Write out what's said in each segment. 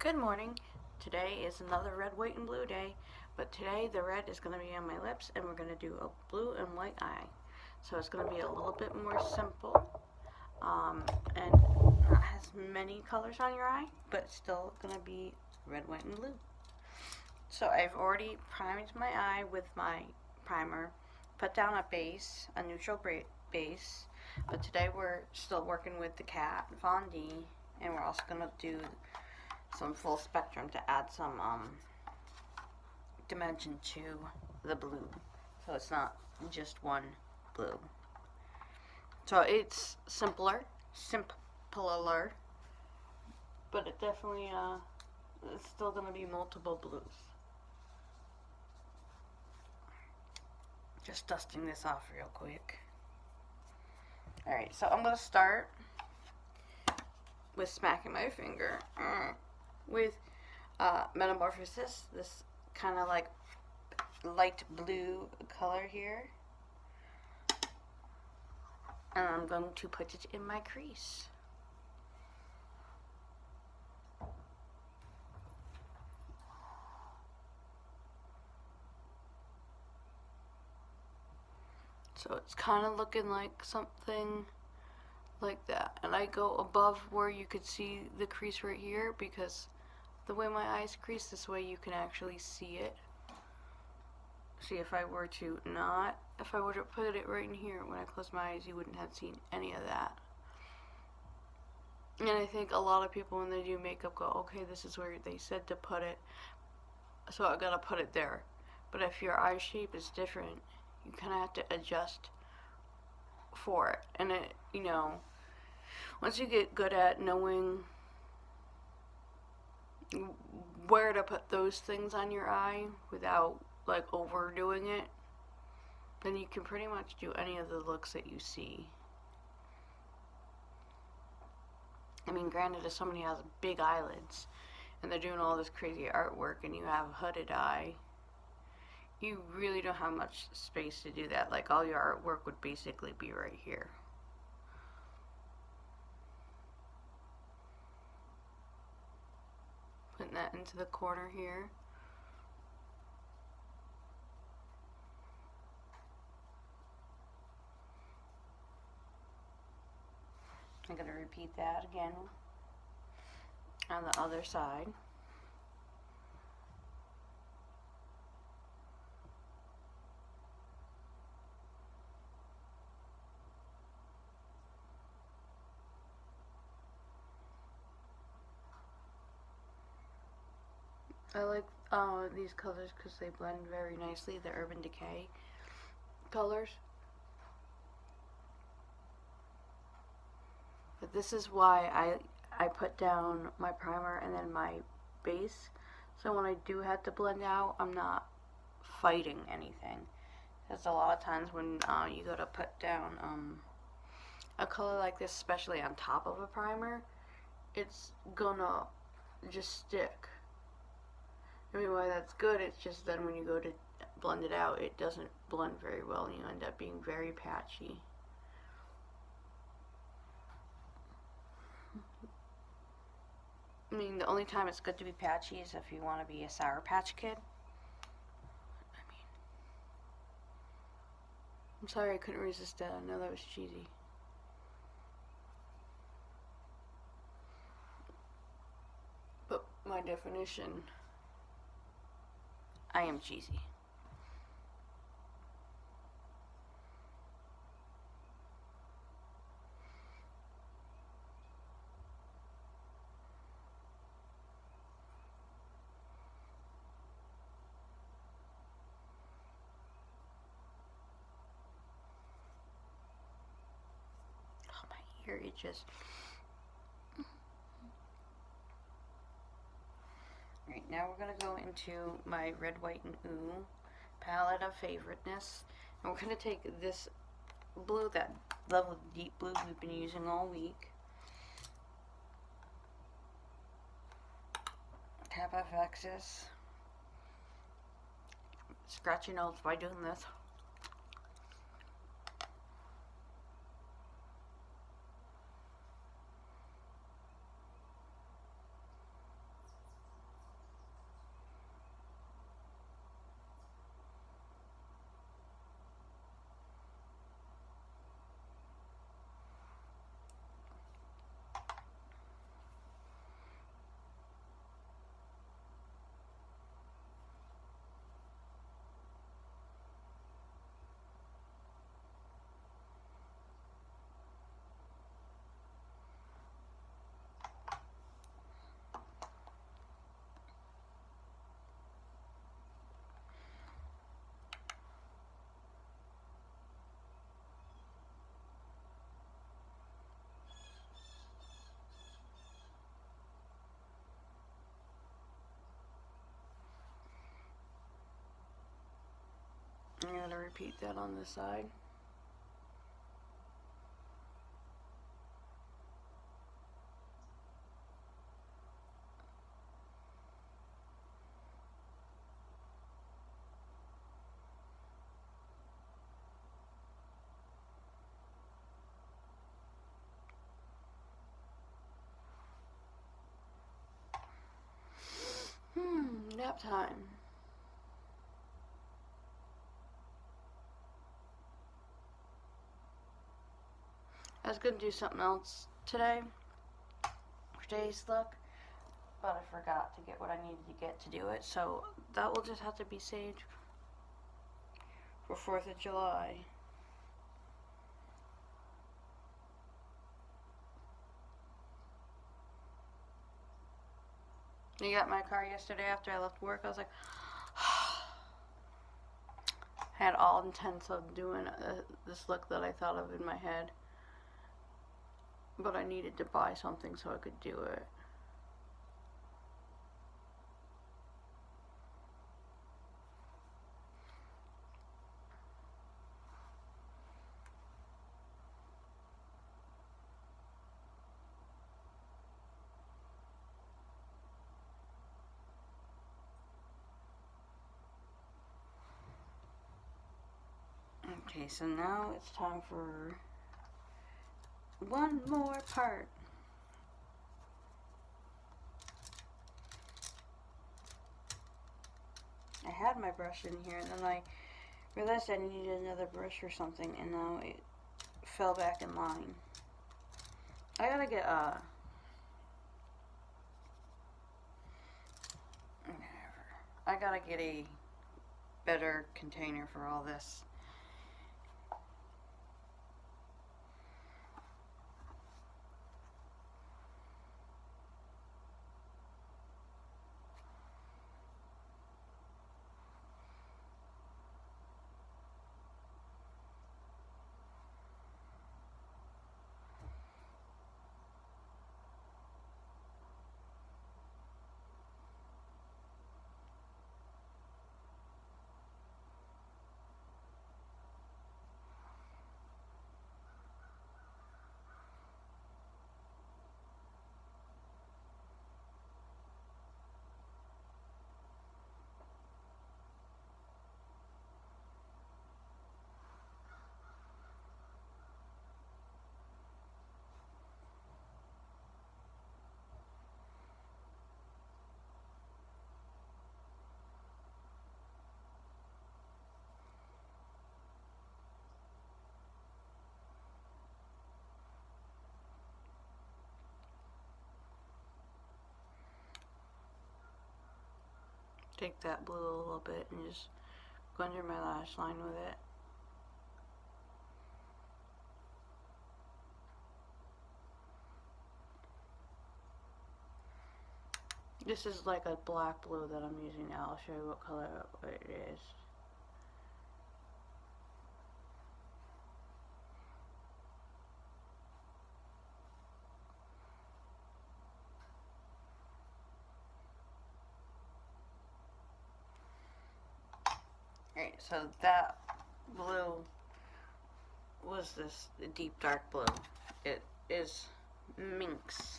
Good morning. Today is another red, white, and blue day, but today the red is going to be on my lips and we're going to do a blue and white eye. So it's going to be a little bit more simple and not as many colors on your eye, but still going to be red, white, and blue. So I've already primed my eye with my primer, put down a base, a neutral base, but today we're still working with the Kat Von D, and we're also going to do some full spectrum to add some dimension to the blue, so it's not just one blue. So it's simpler, but it definitely it's still going to be multiple blues. Just dusting this off real quick. Alright, so I'm going to start with smacking my finger with Metamorphosis, this kind of like light blue color here. And I'm going to put it in my crease. So it's kind of looking like something like that. And I go above where you could see the crease right here because the way my eyes crease, this way you can actually see it. See, if I were to put it right in here, when I close my eyes, you wouldn't have seen any of that. And I think a lot of people, when they do makeup, go, okay, this is where they said to put it, so I gotta put it there. But if your eye shape is different, you kind of have to adjust for it. And it, once you get good at knowing where to put those things on your eye without like overdoing it, then you can pretty much do any of the looks that you see. I mean, granted, if somebody has big eyelids and they're doing all this crazy artwork and you have a hooded eye, you really don't have much space to do that. Like, all your artwork would basically be right here. Putting that into the corner here. I'm going to repeat that again on the other side. I like these colors because they blend very nicely, the Urban Decay colors. But this is why I put down my primer and then my base, so when I do have to blend out, I'm not fighting anything. Because a lot of times when you go to put down a color like this, especially on top of a primer, it's gonna just stick. I mean, why that's good, it's just then when you go to blend it out, it doesn't blend very well and you end up being very patchy. I mean, the only time it's good to be patchy is if you want to be a Sour Patch Kid. I mean, I'm sorry I couldn't resist that. I know that was cheesy. But my definition, I am cheesy. Oh, my ear itches. Alright, now we're going to go into my Red, White, and Ooh palette of favoriteness. And we're going to take this blue, that level deep blue we've been using all week. Tap FX's. Scratch your nose by doing this. gotta repeat that on this side. Nap time. I was gonna do something else today for today's look, but I forgot to get what I needed to get to do it, so that will just have to be saved for 4th of July. You got my car yesterday after I left work. I was like, I had all intents of doing this look that I thought of in my head, but I needed to buy something so I could do it. Okay, so now it's time for one more part. I had my brush in here, and then I realized I needed another brush or something, and now it fell back in line. I gotta get a better container for all this. Take that blue a little bit and just go under my lash line with it. This is like a black blue that I'm using now. I'll show you what color it is. Alright, so that blue was this deep dark blue. It is Minx.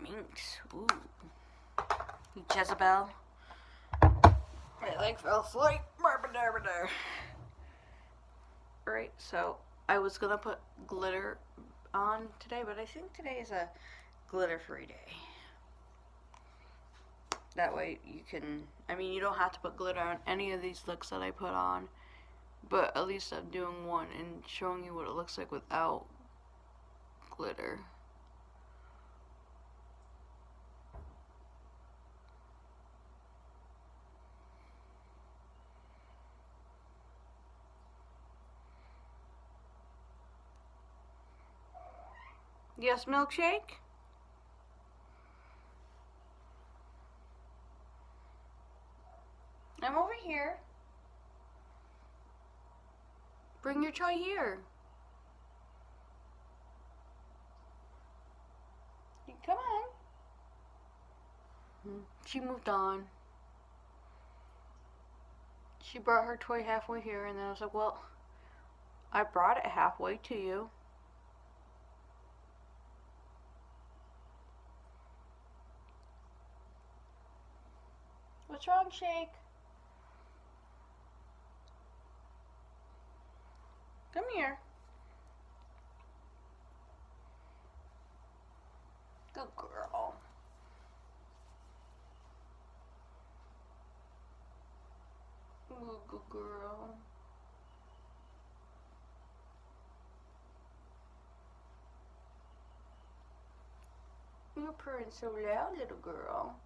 Minx, ooh. Jezebel. My leg fell asleep. Alright, so I was gonna put glitter on today, but I think today is a glitter-free day. That way you can, I mean, you don't have to put glitter on any of these looks that I put on, but at least I'm doing one and showing you what it looks like without glitter. Yes, milkshake? I'm over here. Bring your toy here. Come on. She moved on. She brought her toy halfway here, and then I was like, well, I brought it halfway to you. What's wrong, Shake? Come here. Good girl. Ooh, good girl. You're purring so loud, little girl.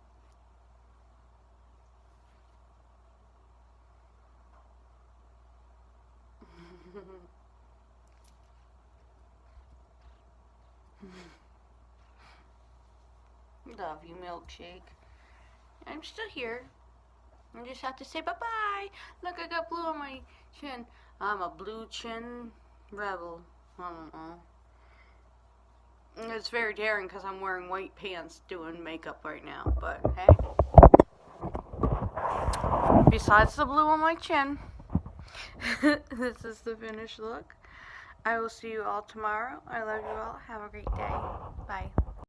Love you, Milkshake. I'm still here. I just have to say bye-bye. Look, I got blue on my chin. I'm a blue chin rebel. I don't know. It's very daring because I'm wearing white pants doing makeup right now. But, hey. Besides the blue on my chin, this is the finished look. I will see you all tomorrow. I love you all. Have a great day. Bye.